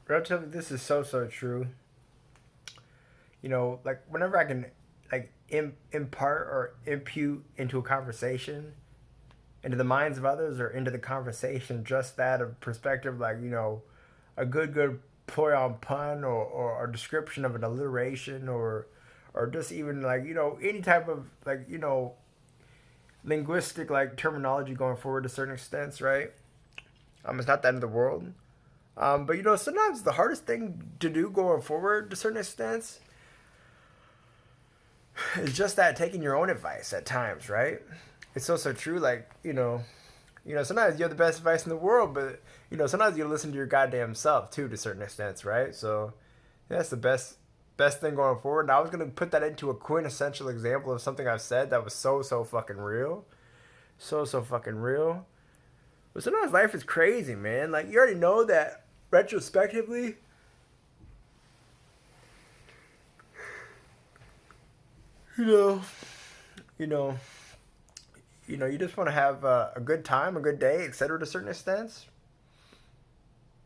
relatively, this is so true. Like whenever I can like impart or impute into a conversation, into the minds of others or into the conversation, just that of perspective, like a good play on pun or a description of an alliteration or just even like any type of like linguistic like terminology going forward to certain extents, right? It's not the end of the world. But sometimes the hardest thing to do going forward to certain extents is just that taking your own advice at times, right? It's also true. Like sometimes you have the best advice in the world, but sometimes you listen to your goddamn self too to certain extents, right? So yeah, that's the best thing going forward. And I was gonna put that into a quintessential example of something I've said that was so fucking real, so fucking real. But sometimes life is crazy, man. Like you already know that retrospectively, you know, you know, you just want to have a good time, a good day, etc. To certain extents.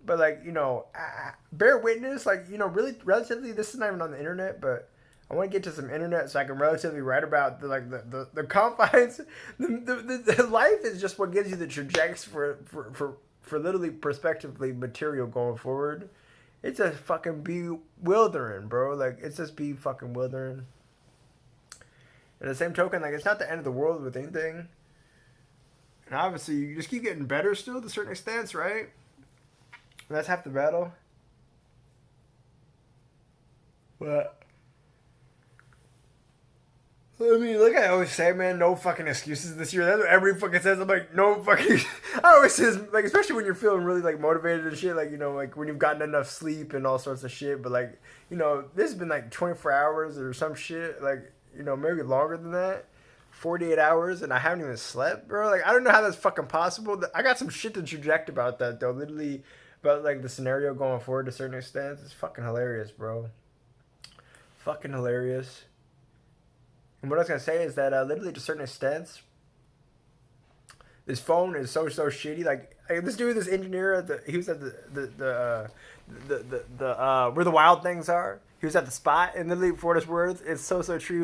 But like bear witness, like really, relatively, this is not even on the internet, but I want to get to some internet so I can relatively write about the confines. The life is just what gives you the trajectories for literally prospectively material going forward. It's just fucking bewildering, bro. Like it's just be fucking wildering. And the same token, like it's not the end of the world with anything. And obviously, you just keep getting better still to certain extents, right? And that's half the battle. But I mean, like I always say, man, no fucking excuses this year. That's what everybody fucking says. I'm like, no fucking. I always say, like, especially when you're feeling really like motivated and shit, like like when you've gotten enough sleep and all sorts of shit. But like, this has been like 24 hours or some shit, like maybe longer than that. 48 hours and I haven't even slept, bro. Like, I don't know how that's fucking possible. I got some shit to project about that, though. Literally, about like the scenario going forward to a certain extent. It's fucking hilarious, bro. Fucking hilarious. And what I was gonna say is that literally to certain extents, this phone is so shitty. Like this dude, this engineer at he was at the where the wild things are. He was at the spot, and literally for what it's worth, it's so true. He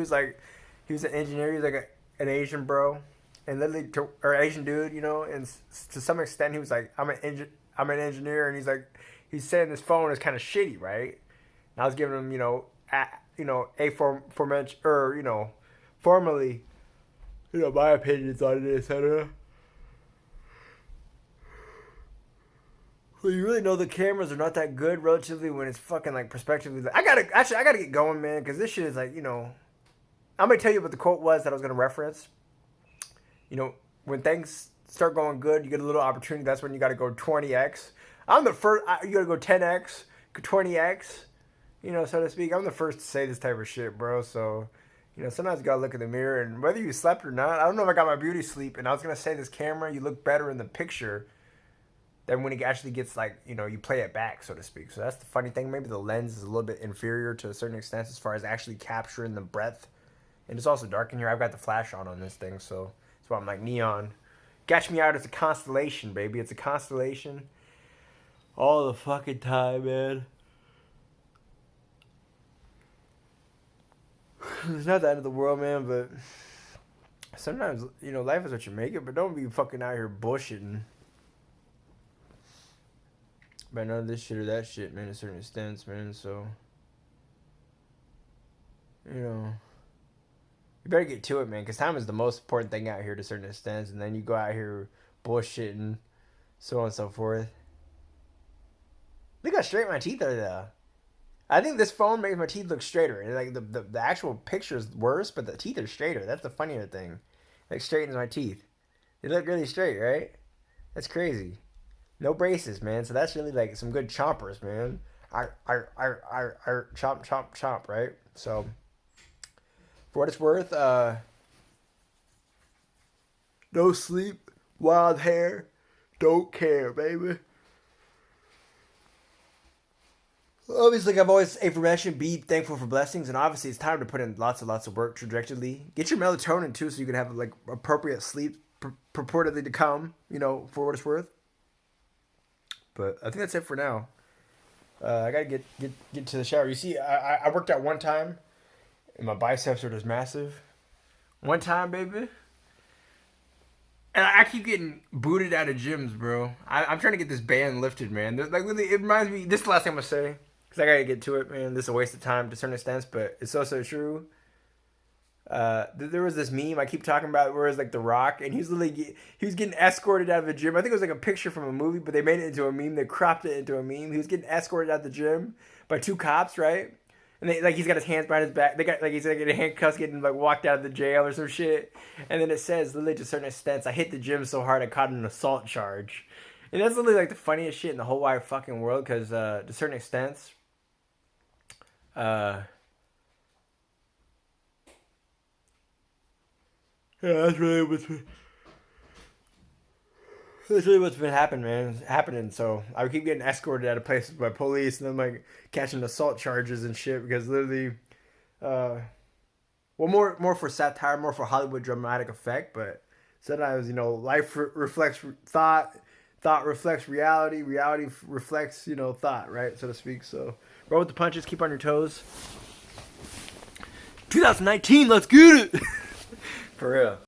was an engineer. He was like an Asian bro, and literally or Asian dude, and to some extent he was like, I'm an engineer, and he's saying this phone is kind of shitty, right? And I was giving him a formally formally my opinions on it, etc. Well, you really know the cameras are not that good relatively when it's fucking like prospectively. I gotta get going, man, because this shit is like I'm gonna tell you what the quote was that I was gonna reference. When things start going good, you get a little opportunity. That's when you gotta go 20x. I'm the first. You gotta go 10x, 20x. So to speak. I'm the first to say this type of shit, bro. So sometimes you gotta look in the mirror, and whether you slept or not, I don't know if I got my beauty sleep. And I was gonna say this camera, you look better in the picture than when it actually gets like you play it back, so to speak. So that's the funny thing. Maybe the lens is a little bit inferior to a certain extent as far as actually capturing the breadth. And it's also dark in here. I've got the flash on this thing, so that's why I'm like neon. Catch me out. It's a constellation, baby. It's a constellation. All the fucking time, man. It's not the end of the world, man, but sometimes, life is what you make it, but don't be fucking out here bullshitting about none of this shit or that shit, man, to certain extents, man, so, you better get to it, man, because time is the most important thing out here to certain extents, and then you go out here bullshitting, so on and so forth. Look how straight my teeth are, though. I think this phone makes my teeth look straighter. Like the actual picture is worse, but the teeth are straighter. That's the funnier thing. Like straightens my teeth. They look really straight, right? That's crazy. No braces, man. So that's really like some good chompers, man. Chomp, chomp, chomp, right? So for what it's worth, no sleep, wild hair, don't care, baby. Obviously, like I've always aforementioned, be thankful for blessings, and obviously it's time to put in lots of work trajectory. Get your melatonin too, so you can have like appropriate sleep purportedly to come. For what it's worth. But I think that's it for now. I gotta get to the shower. You see, I worked out one time, and my biceps are just massive. One time, baby. And I keep getting booted out of gyms, bro. I'm trying to get this ban lifted, man. Like, really, it reminds me. This is the last thing I'm gonna say, because I gotta get to it, man. This is a waste of time to a certain extent, but it's also true. There was this meme I keep talking about where it's like The Rock, and he was getting escorted out of the gym. I think it was like a picture from a movie, but they made it into a meme. They cropped it into a meme. He was getting escorted out of the gym by two cops, right? And they, like he's got his hands behind his back. They got like he's like in handcuffs, getting like walked out of the jail or some shit. And then it says, literally to certain extents, I hit the gym so hard I caught an assault charge. And that's literally like the funniest shit in the whole wide fucking world, because to certain extents, uh, yeah, that's really what's been happening, man. It's happening. So I keep getting escorted out of places by police, and then like catching assault charges and shit, because literally, uh, well, more for satire, more for Hollywood dramatic effect. But sometimes, life reflects thought, thought reflects reality, reality reflects thought, right, so to speak. So roll with the punches, keep on your toes. 2019, let's get it. For real.